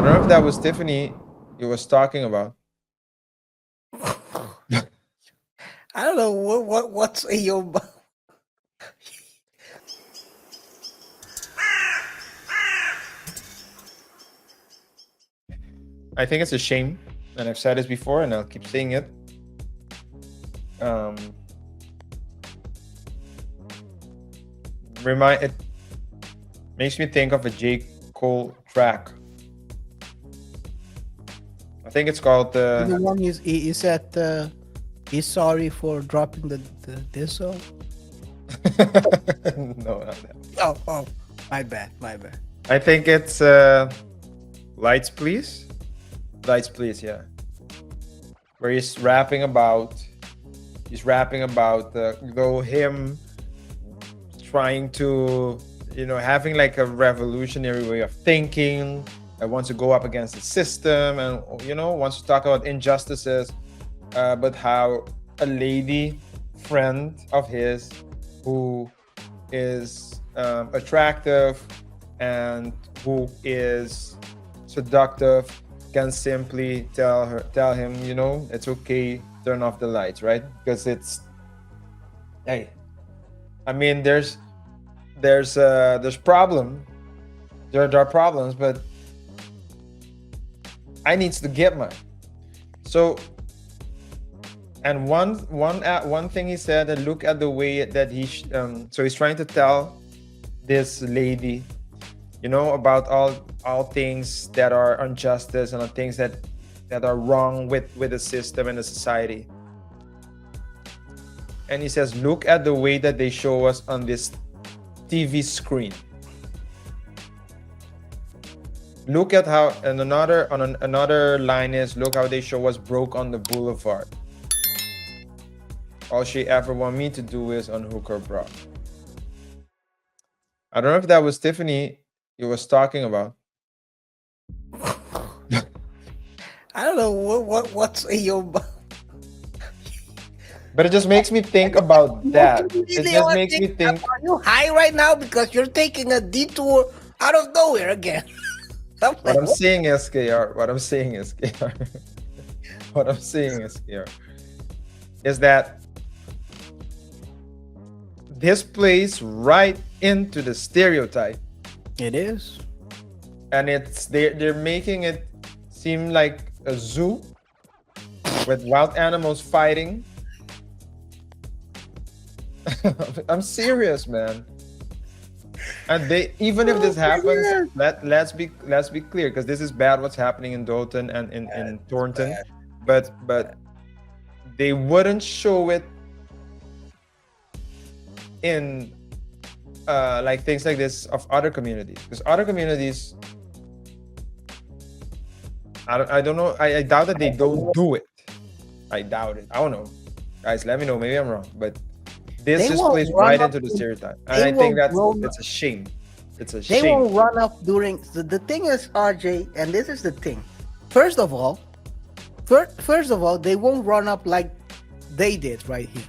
don't know if that was Tiffany you was talking about. I don't know what's in your. I think it's a shame, and I've said this before, and I'll keep saying it. It makes me think of a J. Cole track. I think it's called The one he said he's sorry for dropping the this song. No, not that. Oh, my bad. I think it's Lights Please. Lights Please, yeah. Where he's rapping about though him trying to, having like a revolutionary way of thinking, that wants to go up against the system, and wants to talk about injustices, but how a lady friend of his who is attractive and who is seductive can simply tell him, it's okay, turn off the lights, right? Because hey, I mean, there's problem. There are problems, but I needs to get mine. So, and one thing he said, that look at the way that so he's trying to tell this lady, about all things that are injustice and all things that are wrong with the system and the society. And he says, look at the way that they show us on this TV screen. Look at how, and another line is, look how they show us broke on the boulevard. All she ever want me to do is unhook her bra. I don't know if that was Tiffany you was talking about. I don't know what's in your. But it just makes me think about that. It just makes me think. Are you high right now because you're taking a detour out of nowhere again? What I'm saying is, KaiR, is that this plays right into the stereotype. It is. And they're making it seem like a zoo with wild animals fighting. I'm serious, man. And even if this happens, let's be clear, because this is bad what's happening in Dolton and in Thornton, but they wouldn't show it in like things like this of other communities, because other communities, I don't know, I doubt that they don't do it. I doubt it. I don't know, guys, let me know, maybe I'm wrong, but this just plays right into the stereotype, and I think it's a shame. It's a shame. They won't run up during the thing is, RJ, and this is the thing. First of all, they won't run up like they did right here.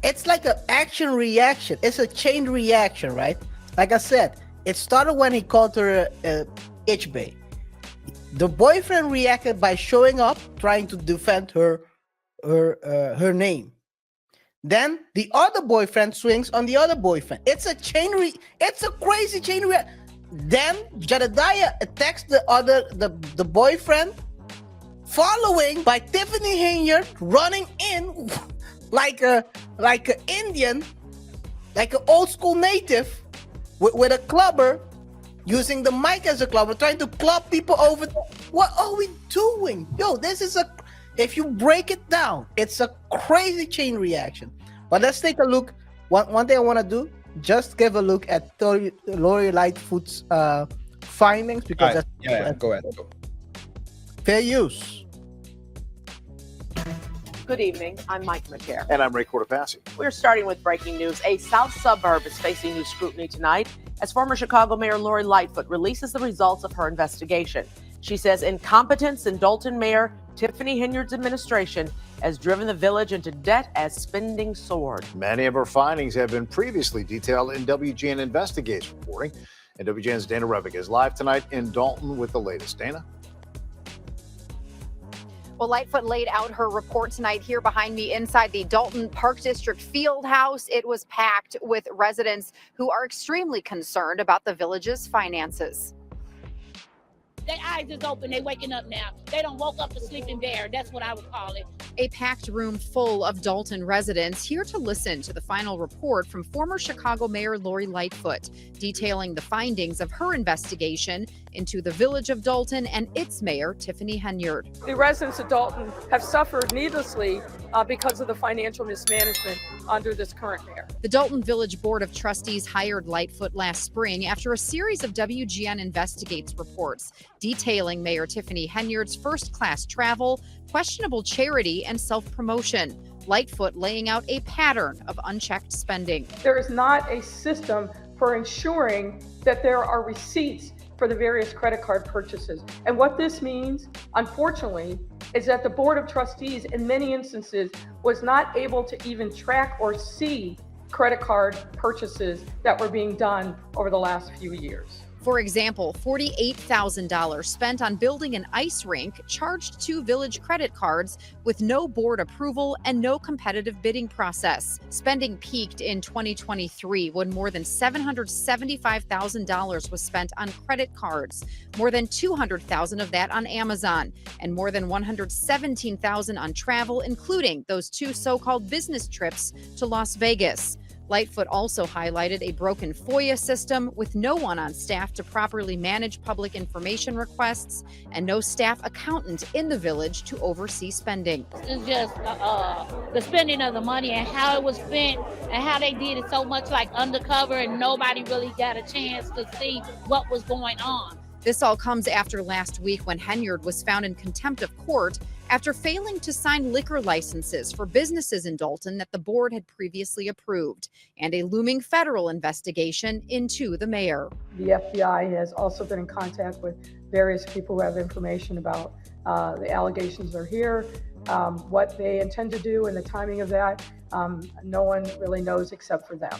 It's like an action reaction. It's a chain reaction, right? Like I said, it started when he called her H-Bay. The boyfriend reacted by showing up, trying to defend her name. Then the other boyfriend swings on the other boyfriend. It's a crazy chain reaction. Then Jedediah attacks the boyfriend, following by Tiffany Henyard running in like a Indian, like an old school native with a clubber, using the mic as a clubber, trying to club people over. What are we doing? Yo, this is if you break it down, it's a crazy chain reaction. But let's take a look. One thing I want to do, just give a look at Lori Lightfoot's findings, because go ahead. Go. Fair use. Good evening. I'm Mike McCare. And I'm Ray Cortopassi. We're starting with breaking news. A South suburb is facing new scrutiny tonight as former Chicago Mayor Lori Lightfoot releases the results of her investigation. She says incompetence in Dolton Mayor Tiffany Henyard's administration has driven the village into debt as spending soared. Many of her findings have been previously detailed in WGN Investigate's reporting. And WGN's Dana Revick is live tonight in Dolton with the latest. Dana? Well, Lightfoot laid out her report tonight here behind me inside the Dolton Park District field house. It was packed with residents who are extremely concerned about the village's finances. Their eyes is open. They waking up now. They don't woke up a sleeping bear. That's what I would call it. A packed room full of Dolton residents here to listen to the final report from former Chicago Mayor Lori Lightfoot, detailing the findings of her investigation into the village of Dolton and its mayor, Tiffany Henyard. The residents of Dolton have suffered needlessly because of the financial mismanagement under this current mayor. The Dolton Village Board of Trustees hired Lightfoot last spring after a series of WGN Investigates reports detailing Mayor Tiffany Henyard's first-class travel, questionable charity, and self-promotion. Lightfoot laying out a pattern of unchecked spending. There is not a system for ensuring that there are receipts for the various credit card purchases. And what this means, unfortunately, is that the Board of Trustees in many instances was not able to even track or see credit card purchases that were being done over the last few years. For example, $48,000 spent on building an ice rink charged to village credit cards with no board approval and no competitive bidding process. Spending peaked in 2023 when more than $775,000 was spent on credit cards, more than $200,000 of that on Amazon, and more than $117,000 on travel, including those 2 so-called business trips to Las Vegas. Lightfoot also highlighted a broken FOIA system with no one on staff to properly manage public information requests and no staff accountant in the village to oversee spending. It's just the spending of the money and how it was spent and how they did it so much like undercover and nobody really got a chance to see what was going on. This all comes after last week when Henyard was found in contempt of court after failing to sign liquor licenses for businesses in Dolton that the board had previously approved, and a looming federal investigation into the mayor. The FBI has also been in contact with various people who have information about the allegations that are here, what they intend to do and the timing of that. No one really knows except for them.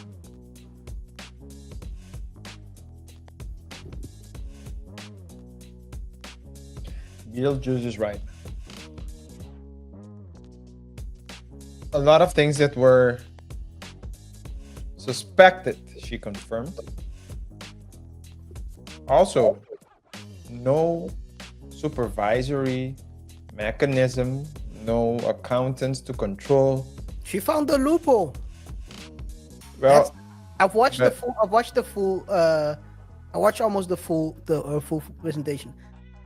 Beetlejuice is right. A lot of things that were suspected, she confirmed. Also, no supervisory mechanism, no accountants to control. She found the loophole. Well, I've watched the full. I watched almost the full presentation.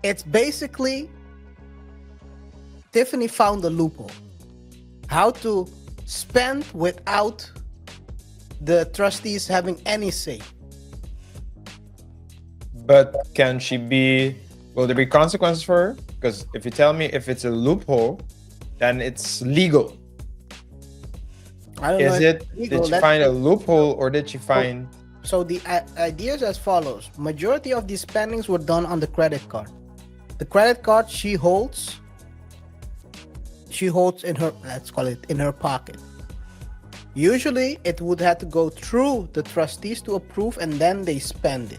It's basically Tiffany found the loophole. How to spend without the trustees having any say. but can she be, will there be consequences for her? Because if you tell me if it's a loophole, then it's legal. I don't know. Is it, did she find a loophole or did she find? So the idea is as follows. Majority of these spendings were done on the credit card. The credit card she holds in her, let's call it, in her pocket. Usually it would have to go through the trustees to approve and then they spend it.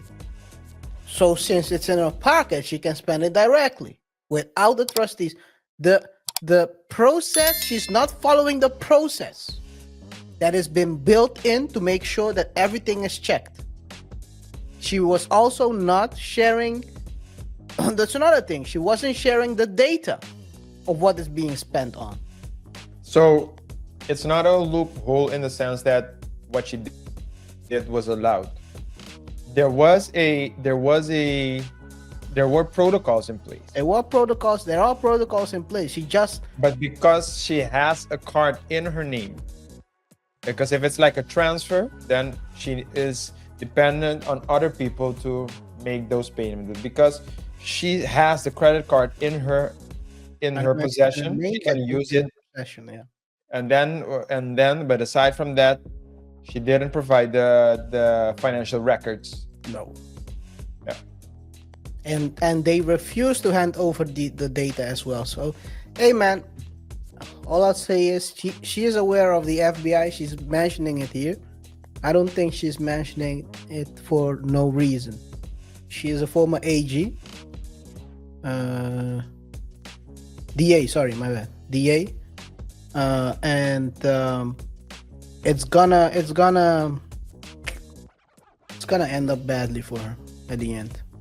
So since it's in her pocket, she can spend it directly without the trustees. The process, she's not following the process that has been built in to make sure that everything is checked. She was also not sharing, that's another thing, she wasn't sharing the data of what is being spent on. So it's not a loophole in the sense that what she did was allowed. There were protocols in place. There are protocols in place. But because she has a card in her name, because if it's like a transfer, then she is dependent on other people to make those payments. Because she has the credit card in her possession, she can use it. Yeah. And then, but aside from that, she didn't provide the financial records. No. Yeah. And they refused to hand over the data as well. So, hey man, all I'll say is she is aware of the FBI. She's mentioning it here. I don't think she's mentioning it for no reason. She is a former AG. DA, sorry, my bad. DA. And it's gonna end up badly for her at the end.